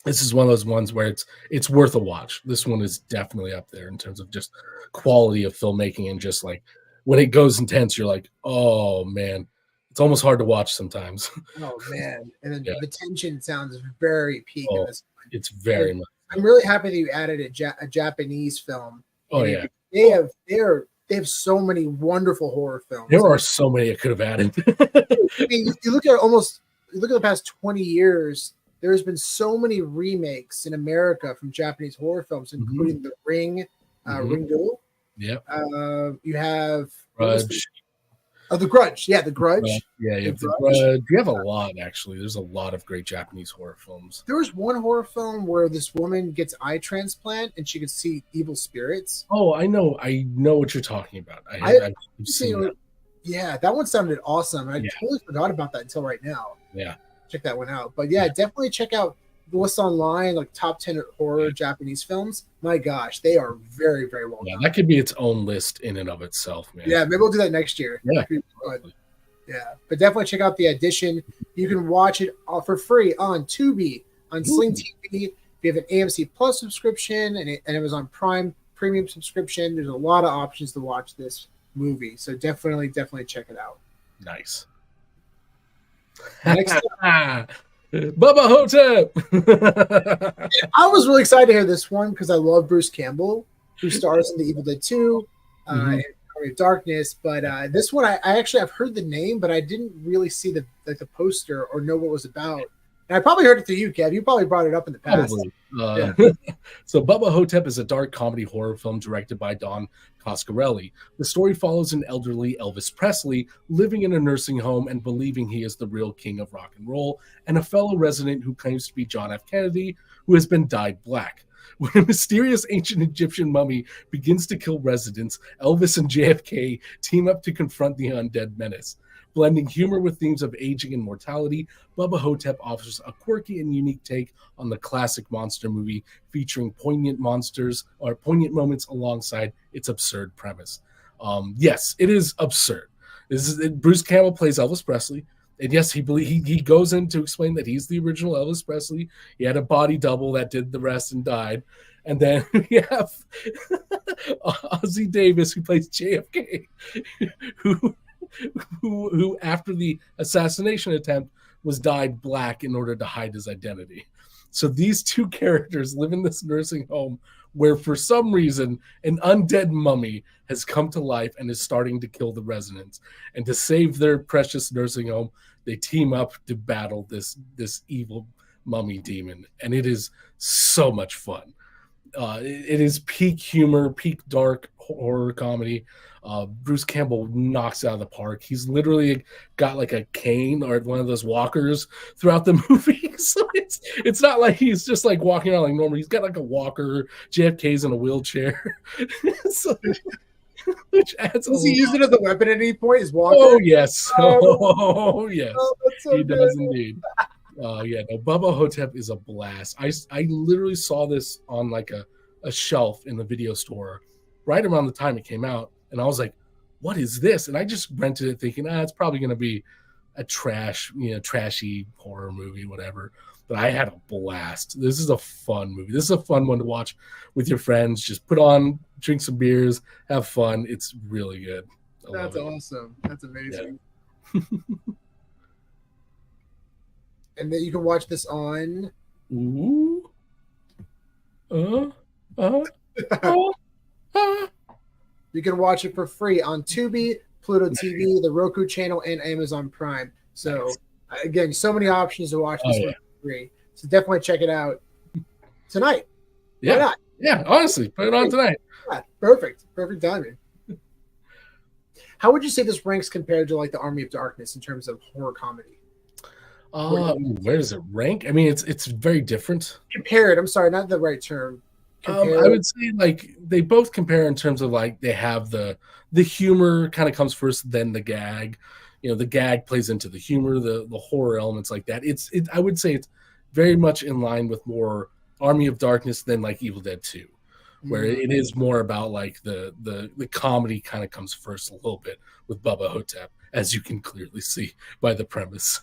This is one of those ones where it's worth a watch. This one is definitely up there in terms of just quality of filmmaking, and just like when it goes intense, you're like, oh man, it's almost hard to watch sometimes. Oh man, and then Yeah. the tension sounds very peak in Oh, this one. it's very And much. I'm really happy that you added a Japanese film. Oh in yeah, it. They have so many wonderful horror films. there are so many I could have added. I mean, you look at the past 20 years. There's been so many remakes in America from Japanese horror films, including The Ring, Ringu. Yeah, You have what was Grudge. The Grudge. Yeah, The Grudge. Yeah, you The have the Grudge. Grudge. You have a lot actually. There's a lot of great Japanese horror films. There was one horror film where this woman gets eye transplant and she could see evil spirits. Oh, I know what you're talking about. I've seen that. Yeah, that one sounded awesome. I Yeah. totally forgot about that until right now. Yeah. Check that one out. But yeah, definitely check out what's online, like top 10 horror Japanese films. My gosh, they are very, very well Yeah, done. that could be its own list in and of itself, man. Yeah, maybe we'll do that next year. Yeah. Yeah, but definitely check out The Addition. You can watch it for free on Tubi, on Sling TV. If you have an AMC Plus subscription and an Amazon Prime premium subscription, there's a lot of options to watch this movie. So definitely check it out. Nice. Next Bubba Hotep. I was really excited to hear this one because I love Bruce Campbell, who stars in The Evil Dead 2 and Army of Darkness. But this one, I've heard the name, but I didn't really see the poster or know what it was about. And I probably heard it through you, Kev. You probably brought it up in the past. So Bubba Hotep is a dark comedy horror film directed by Don Coscarelli. The story follows an elderly Elvis Presley living in a nursing home and believing he is the real king of rock and roll, and a fellow resident who claims to be John F. Kennedy, who has been dyed black. When a mysterious ancient Egyptian mummy begins to kill residents, Elvis and JFK team up to confront the undead menace. Blending humor with themes of aging and mortality, Bubba Hotep offers a quirky and unique take on the classic monster movie, featuring poignant moments alongside its absurd premise. Yes, it is absurd. Bruce Campbell plays Elvis Presley, and yes, he goes in to explain that he's the original Elvis Presley. He had a body double that did the rest and died. And then we have Ozzie Davis, who plays JFK, who after the assassination attempt was dyed black in order to hide his identity. So these two characters live in this nursing home where for some reason an undead mummy has come to life and is starting to kill the residents. And to save their precious nursing home, they team up to battle this evil mummy demon. And it is so much fun. It is peak humor, peak dark horror comedy. Bruce Campbell knocks out of the park. He's literally got like a cane or one of those walkers throughout the movie. So it's not like he's just like walking around like normal. He's got like a walker. JFK's in a wheelchair. So, which adds Does he use it as a weapon at any point? His walker? Oh, yes. Oh, yes. That's so He good. does indeed. Bubba Hotep is a blast. I literally saw this on like a shelf in the video store right around the time it came out, and I was like, what is this? And I just rented it thinking, it's probably going to be a trashy horror movie, whatever. But I had a blast. This is a fun movie. This is a fun one to watch with your friends. Just put on, drink some beers, have fun. It's really good. That's awesome. That's amazing. Yeah. And then you can watch this on. Ooh. You can watch it for free on Tubi, Pluto TV, the Roku channel, and Amazon Prime. So again, so many options to watch this one for free. So definitely check it out tonight. Yeah. Why not? Yeah, honestly, put it on tonight. Yeah, perfect timing. How would you say this ranks compared to like the Army of Darkness in terms of horror comedy? Where does it rank? I mean, it's very different. Compared, I'm sorry, not the right term. I would say like they both compare in terms of like they have the humor kind of comes first, then the gag. The gag plays into the humor, the horror elements like that. I would say it's very much in line with more Army of Darkness than like Evil Dead 2, where it is more about like the comedy kind of comes first a little bit with Bubba Hotep, as you can clearly see by the premise.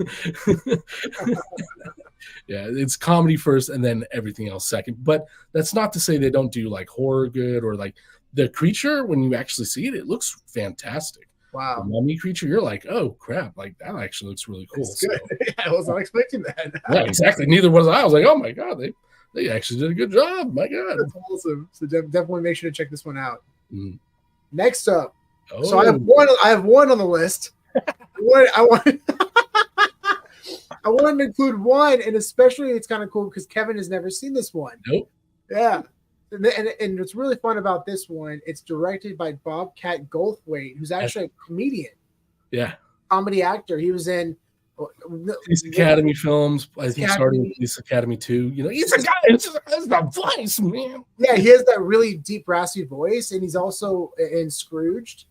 Yeah, it's comedy first and then everything else second. But that's not to say they don't do like horror good, or like the creature, when you actually see it, it looks fantastic. The Wow. mummy creature, you're like, oh crap, like that actually looks really cool. It's good. So, I was not expecting that. Yeah, exactly. Neither was I. I was like, oh my god, they actually did a good job. My god, that's awesome. So definitely make sure to check this one out. Mm. Next up, so I have one. I have one on the list. I want I wanted to include one, and especially it's kind of cool because Kevin has never seen this one. Nope. Yeah. And what's really fun about this one, it's directed by Bobcat Goldthwait, who's actually a comedian. Yeah. Comedy actor. He was in Police Academy films. I think starting with Police Academy 2. You know, he's a guy. It's the voice, man. Yeah, he has that really deep, raspy voice, and he's also in Scrooged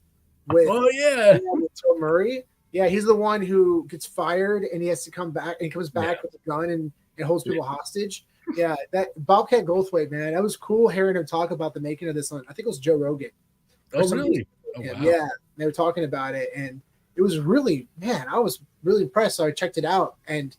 with Bill Murray. Yeah, he's the one who gets fired and he has to come back, and he comes back with a gun and holds people hostage. Yeah, that Bobcat Goldthwait, man, that was cool hearing him talk about the making of this one. I think it was Joe Rogan. Oh, really? Oh, wow. Yeah, they were talking about it, and it was really, man, I was really impressed. So I checked it out and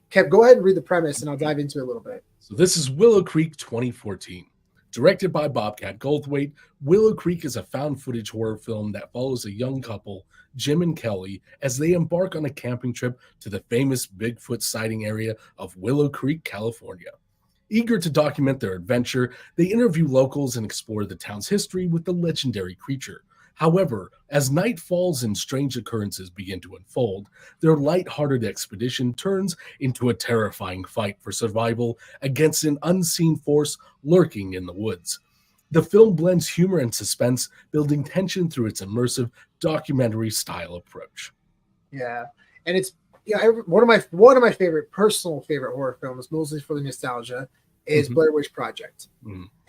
go ahead and read the premise, and I'll dive into it a little bit. So this is Willow Creek 2014. Directed by Bobcat Goldthwait, Willow Creek is a found footage horror film that follows a young couple, Jim and Kelly, as they embark on a camping trip to the famous Bigfoot sighting area of Willow Creek, California. Eager to document their adventure, they interview locals and explore the town's history with the legendary creature. However, as night falls and strange occurrences begin to unfold, their light-hearted expedition turns into a terrifying fight for survival against an unseen force lurking in the woods. The film blends humor and suspense, building tension through its immersive documentary-style approach. Yeah, and it's one of my personal favorite horror films, mostly for the nostalgia, is Blair Witch Project.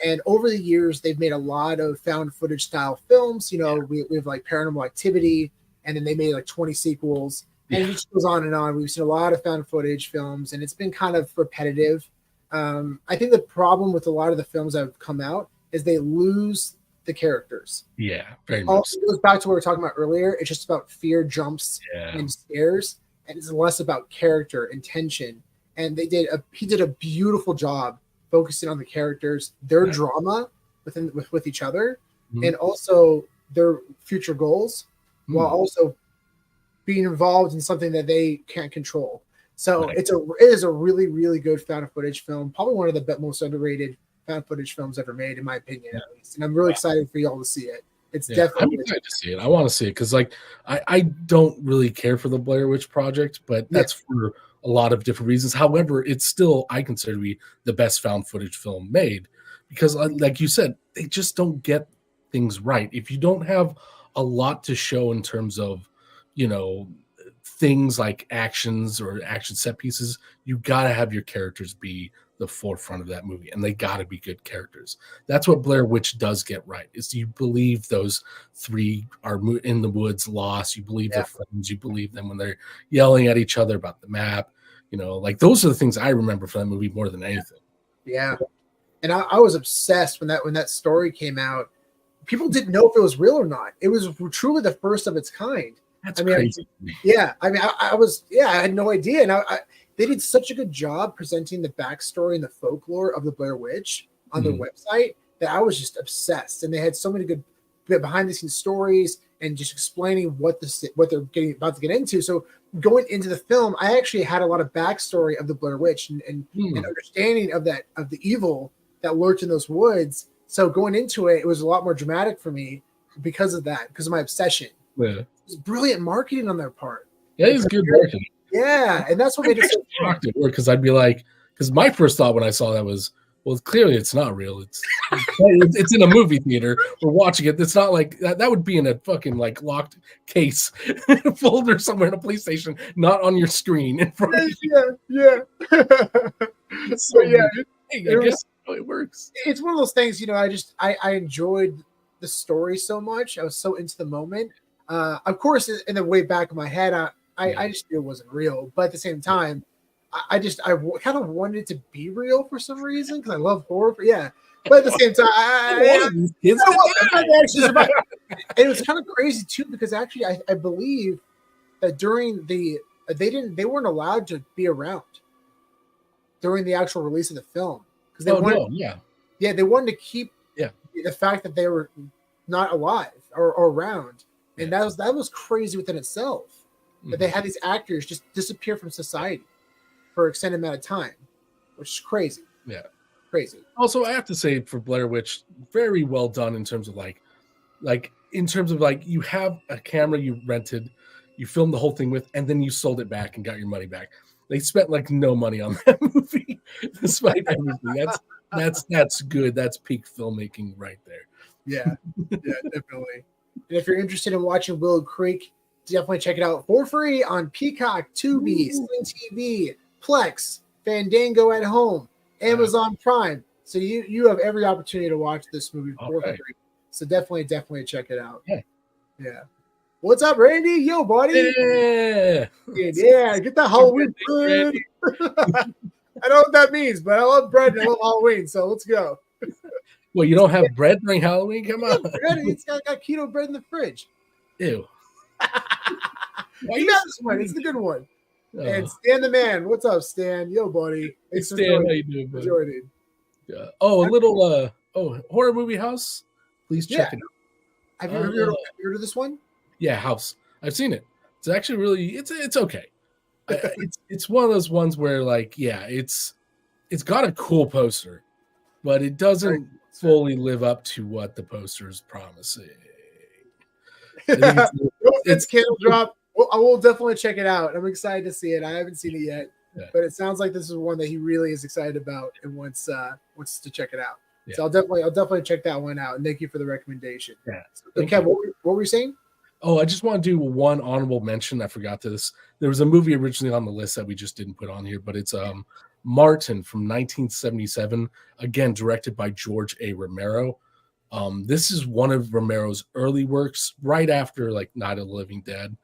And over the years, they've made a lot of found footage style films. You know, we have like Paranormal Activity, and then they made like 20 sequels, and it just goes on and on. We've seen a lot of found footage films, and it's been kind of repetitive. I think the problem with a lot of the films that have come out is they lose the characters. Yeah, very much. It goes back to what we were talking about earlier. It's just about fear, jumps, and scares, and it's less about character and tension. And he did a beautiful job focusing on the characters, their drama with each other, and also their future goals, while also being involved in something that they can't control. So it is a really, really good found footage film. Probably one of the most underrated found footage films ever made, in my opinion, at least. And I'm really excited for y'all to see it. It's definitely. I'm excited to see it. I want to see it because, like, I don't really care for the Blair Witch Project, but that's for a lot of different reasons. However, it's still, I consider to be the best found footage film made because, like you said, they just don't get things right. If you don't have a lot to show in terms of, you know, things like actions or action set pieces, you got to have your characters be the forefront of that movie, and they got to be good characters. That's what Blair Witch does get right, is you believe those three are in the woods lost. You believe their friends. You believe them when they're yelling at each other about the map. You know, like those are the things I remember from that movie more than anything. Yeah. And I was obsessed when that story came out. People didn't know if it was real or not. It was truly the first of its kind. That's crazy. I had no idea. And they did such a good job presenting the backstory and the folklore of the Blair Witch on their website that I was just obsessed. And they had so many good behind the scenes stories and just explaining what they're about to get into. So going into the film, I actually had a lot of backstory of the Blair Witch and understanding of the evil that lurked in those woods. So going into it, it was a lot more dramatic for me because of that, because of my obsession. Yeah. It was brilliant marketing on their part. Yeah, it's good marketing. Yeah, and that's what made it so shocked at work, because I'd be like, because my first thought when I saw that was, well, clearly it's not real. It's in a movie theater. We're watching it. It's not like that would be in a fucking like locked case folder somewhere in a police station, not on your screen in front of you. Yeah. So I guess it works. It's one of those things, you know. I enjoyed the story so much. I was so into the moment. Of course, in the way back of my head, I just knew it wasn't real. But at the same time, I kind of wanted it to be real for some reason because I love horror. But at the same time, Kids actually survived. And it was kind of crazy too, because actually I believe that during they weren't allowed to be around during the actual release of the film, because they they wanted to keep the fact that they were not alive or around, and that was crazy within itself, that they had these actors just disappear from society for an extended amount of time, which is crazy. Crazy. Also, I have to say, for Blair Witch, very well done in terms of like you have a camera you rented, you filmed the whole thing with, and then you sold it back and got your money back. They spent like no money on that movie, despite everything. That's good. That's peak filmmaking right there. Yeah, definitely. And if you're interested in watching Willow Creek, definitely check it out for free on Peacock, Tubi, Sling TV, Plex, Fandango at Home, Amazon Prime. So you have every opportunity to watch this movie for free. So definitely check it out. Yeah. What's up, Randy? Yo, buddy. Yeah. Get that Halloween bread. I know what that means, but I love bread and I love Halloween. So let's go. Well, you don't have bread during Halloween? Come on. It's got keto bread in the fridge. Ew. You got this one. It's the good one. And Stan the man. What's up, Stan? Yo, buddy. Thanks Stan, how you doing, buddy? Jordan. A little horror movie House. Please check it out. Have you heard of this one? Yeah, House. I've seen it. It's actually really it's okay. It's one of those ones where it's got a cool poster, but it doesn't fully live up to what the poster is promising. It's candle drop. Well, I will definitely check it out. I'm excited to see it. I haven't seen it yet, but it sounds like this is one that he really is excited about and wants to check it out. Yeah. So I'll definitely check that one out. And thank you for the recommendation. Yeah. So, Kev, what were you saying? Oh, I just want to do one honorable mention. I forgot this. There was a movie originally on the list that we just didn't put on here, but it's Martin from 1977, again directed by George A. Romero. This is one of Romero's early works, right after Night of the Living Dead.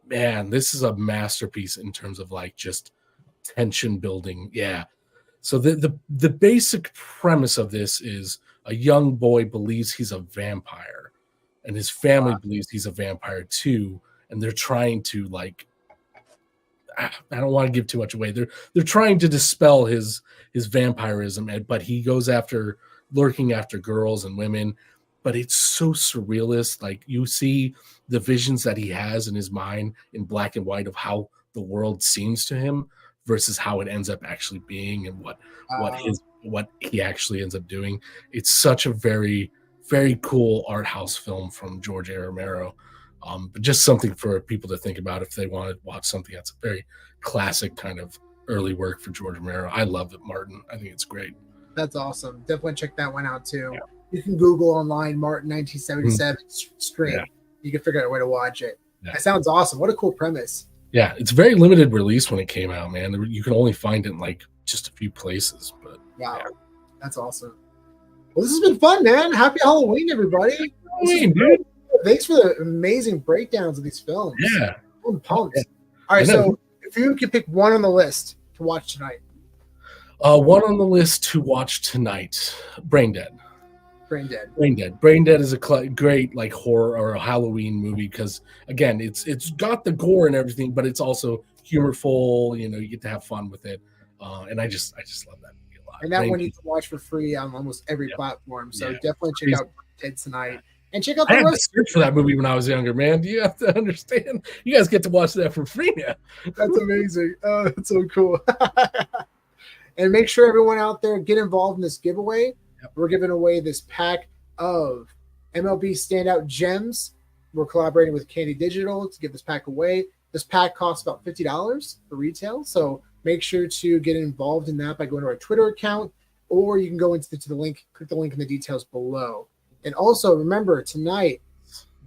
Man, this is a masterpiece in terms of just tension building. Yeah. So the basic premise of this is a young boy believes he's a vampire, and his family believes he's a vampire too, and they're trying to I don't want to give too much away. They're trying to dispel his vampirism, but he goes lurking after girls and women. But it's so surrealist. You see the visions that he has in his mind in black and white of how the world seems to him versus how it ends up actually being, and what he actually ends up doing. It's such a very, very cool art house film from George A. Romero. But just something for people to think about if they want to watch something that's a very classic kind of early work for George Romero. I love it, Martin. I think it's great. That's awesome. Definitely check that one out too. Yeah. You can Google online Martin 1977 stream. Yeah. You can figure out a way to watch it. Yeah. That sounds awesome. What a cool premise. Yeah, it's very limited release when it came out, man. You can only find it in just a few places. But wow, that's awesome. Well, this has been fun, man. Happy Halloween, everybody. Halloween, dude. Thanks for the amazing breakdowns of these films. Yeah. I'm pumped. Yeah. All right, so if you could pick one on the list to watch tonight. One on the list to watch tonight. Brain Dead. Brain Dead is a great horror or a Halloween movie because again, it's got the gore and everything, but it's also humorful. You get to have fun with it, and I just love that movie a lot. And that one you can watch for free on almost every platform. So definitely check out Dead tonight. And check out the I had to search for that movie when I was younger, man. Do you have to understand? You guys get to watch that for free now. That's amazing. Oh, that's so cool. And make sure everyone out there get involved in this giveaway. Yep. We're giving away this pack of MLB Standout Gems. We're collaborating with Candy Digital to give this pack away. This pack costs about $50 for retail. So make sure to get involved in that by going to our Twitter account, or you can go into the link, click the link in the details below. And also remember, tonight,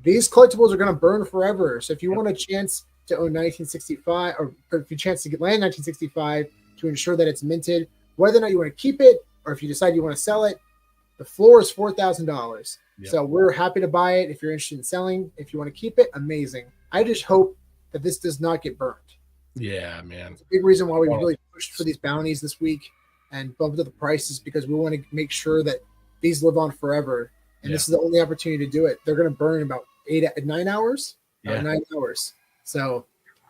these collectibles are going to burn forever. So if you want a chance to own 1965, or if you chance to land 1965 to ensure that it's minted, whether or not you want to keep it, or if you decide you want to sell it, the floor is $4,000. Yep. So we're happy to buy it if you're interested in selling. If you want to keep it, amazing. I just hope that this does not get burned. Yeah, man. It's a big reason why we really pushed for these bounties this week. and bumped up the prices because we want to make sure that these live on forever. And this is the only opportunity to do it. They're going to burn about 9 hours. Yeah. 9 hours. So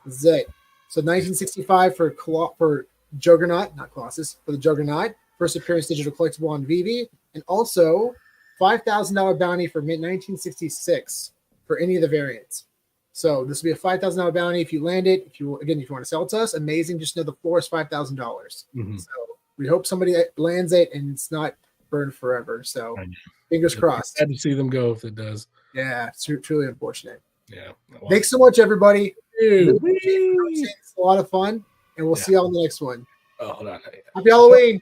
this is it. So 1965 for Juggernaut, not Colossus, for the Juggernaut. First appearance digital collectible on Vivi. And also $5,000 bounty for mid-1966 for any of the variants. So this will be a $5,000 bounty if you land it. If you want to sell it to us, amazing. Just know the floor is $5,000. Mm-hmm. So we hope somebody lands it and it's not burned forever. So fingers crossed. Sad to see them go if it does. Yeah, it's truly unfortunate. Yeah. Thanks so much, everybody. Dude, It's a lot of fun, and we'll see you all in the next one. Oh, hold on. Happy Halloween.